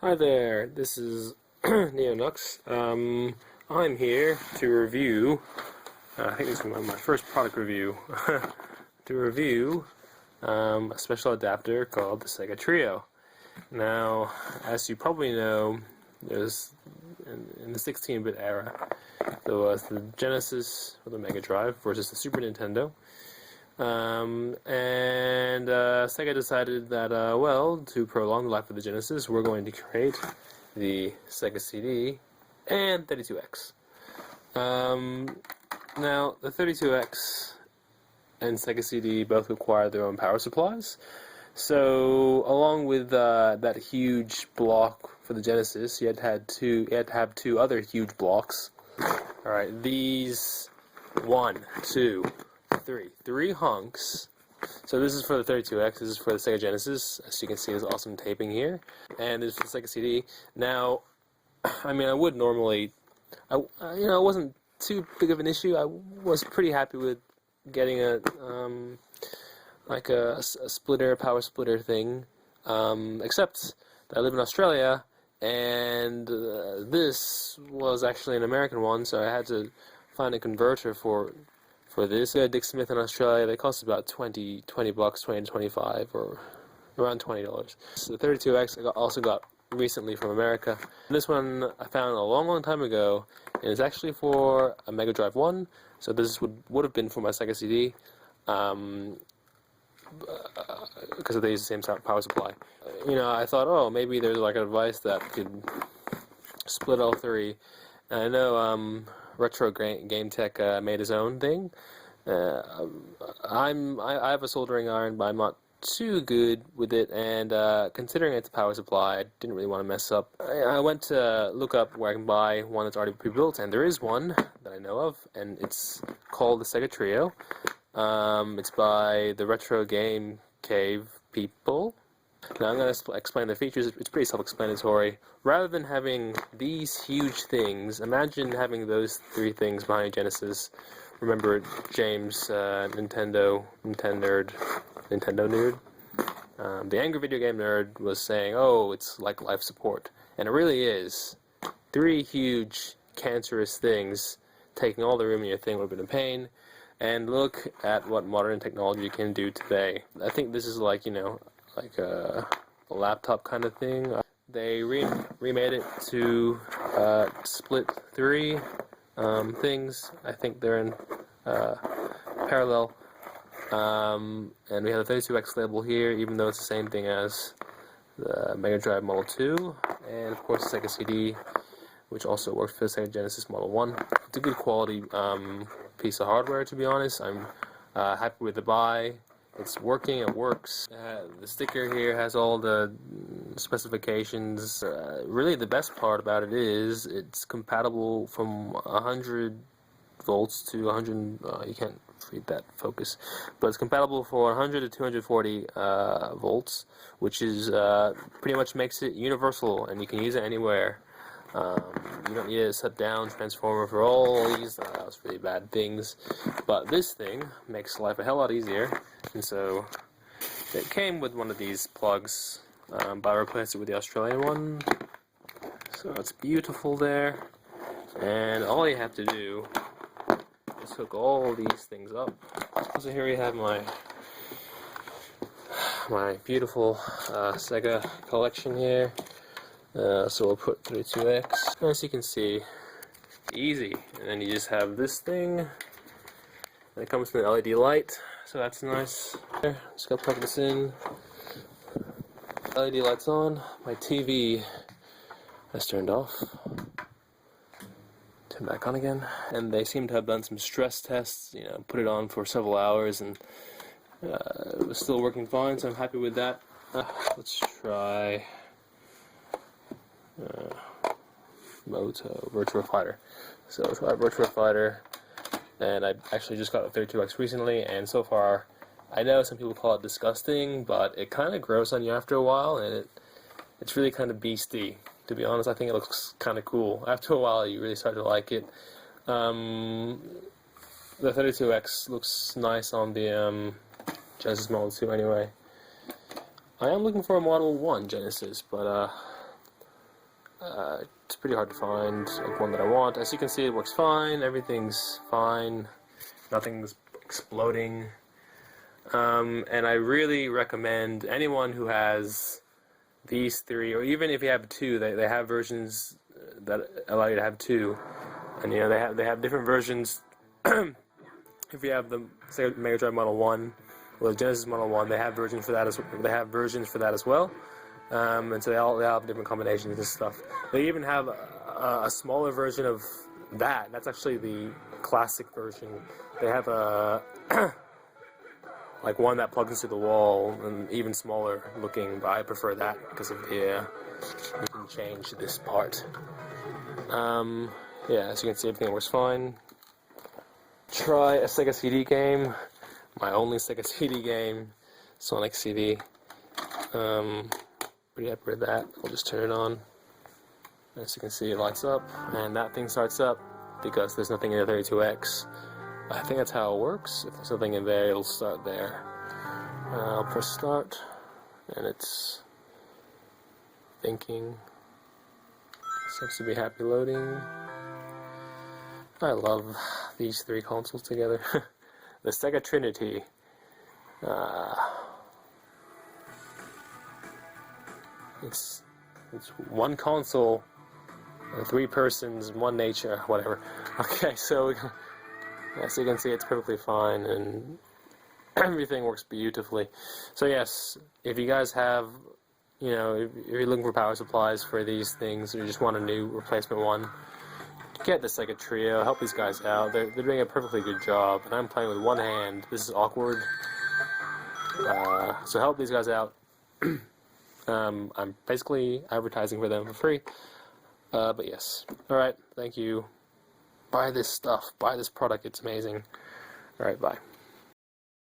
Hi there, this is NeoNux. I'm here to review, I think this is my first product review, to review a special adapter called the Sega Trio. Now, as you probably know, there's in the 16-bit era, there was the Genesis or the Mega Drive versus the Super Nintendo. Sega decided that, well, to prolong the life of the Genesis, we're going to create the Sega CD and 32X. Now, the 32X and Sega CD both require their own power supplies. So, along with that huge block for the Genesis, you had to have two other huge blocks. All right, these three hunks. So this is for the 32X, this is for the Sega Genesis. As you can see, there's awesome taping here. And this is for the Sega CD. Now, I mean, I would normally, it wasn't too big of an issue. I was pretty happy with getting a splitter, power splitter thing. Except that I live in Australia, and this was actually an American one, so I had to find a converter for this. Dick Smith in Australia, they cost about $20 bucks, 20 to 25, or around $20. So the 32X I also got recently from America. This one I found a long time ago, and it's actually for a Mega Drive 1, so this would have been for my Sega CD, because they use the same power supply. I thought, oh, maybe there's like a device that could split all three. And I know Retro Game Tech made his own thing. I have a soldering iron, but I'm not too good with it, and considering it's a power supply, I didn't really want to mess up. I went to look up where I can buy one that's already pre-built, and there is one that I know of, and it's called the Sega Trio. It's by the Retro Game Cave people. Now I'm going to explain the features. It's pretty self-explanatory. Rather than having these huge things, imagine having those three things behind Genesis. Remember James, Nintendo nerd. The angry video game nerd was saying, oh, it's like life support. And it really is. Three huge, cancerous things taking all the room in your thing would have been a pain. And look at what modern technology can do today. I think this is like a laptop kind of thing. They remade it to split three things. I think they're in parallel. And we have the 32X label here, even though it's the same thing as the Mega Drive Model 2, and of course the Sega CD, which also works for the Sega Genesis Model 1. It's a good quality piece of hardware, to be honest. I'm happy with the buy. It's working, it works. The sticker here has all the specifications. Really the best part about it is it's compatible from 100 volts to 100, you can't read that focus, but it's compatible for 100 to 240 volts, which is pretty much makes it universal, and you can use it anywhere. You don't need a step-down transformer for all these those really bad things, but this thing makes life a hell lot easier. And so it came with one of these plugs, but I replaced it with the Australian one. So it's beautiful there, and all you have to do is hook all these things up. So here we have my beautiful Sega collection here. So we'll put 32X. As you can see, easy. And then you just have this thing, and it comes with an LED light, so that's nice. Just gotta plug this in. LED light's on. My TV has turned off. Turn back on again. And they seem to have done some stress tests. Put it on for several hours, and it was still working fine. So I'm happy with that. Let's try Moto Virtua Fighter. So try Virtua Fighter, and I actually just got the 32X recently, and so far, I know some people call it disgusting, but it kind of grows on you after a while, and it's really kind of beastie. To be honest, I think it looks kind of cool. After a while, you really start to like it. The 32X looks nice on the Genesis Model 2 anyway. I am looking for a Model 1 Genesis, but it's pretty hard to find like one that I want. As you can see, it works fine. Everything's fine. Nothing's exploding. And I really recommend anyone who has these three, or even if you have two, they have versions that allow you to have two, and you know they have different versions. If you have the Sega Mega Drive Model 1 or the Genesis Model 1, they have versions for that as well. And so they all have different combinations and stuff. They even have a smaller version of that. That's actually the classic version. They have a like one that plugs into the wall, and even smaller looking, but I prefer that because of the you can change this part. Yeah, as you can see, everything works fine. Try a Sega CD game. My only Sega CD game, Sonic CD. Pretty happy with that. I'll just turn it on. As you can see, it lights up, and that thing starts up because there's nothing in the 32X. I think that's how it works. If there's something in there, it'll start there. I'll press start, and it's thinking. Seems to be happy loading. I love these three consoles together. The Sega Trinity. It's one console, three persons, one nature, whatever. Okay, so as you can see, it's perfectly fine, and everything works beautifully. So yes, if you guys have, you know, if you're looking for power supplies for these things, or you just want a new replacement one, get the Sega Trio. Help these guys out. They're doing a perfectly good job, and I'm playing with one hand. This is awkward. So help these guys out. I'm basically advertising for them for free. But yes. Alright, thank you. Buy this stuff. Buy this product. It's amazing. Alright, bye.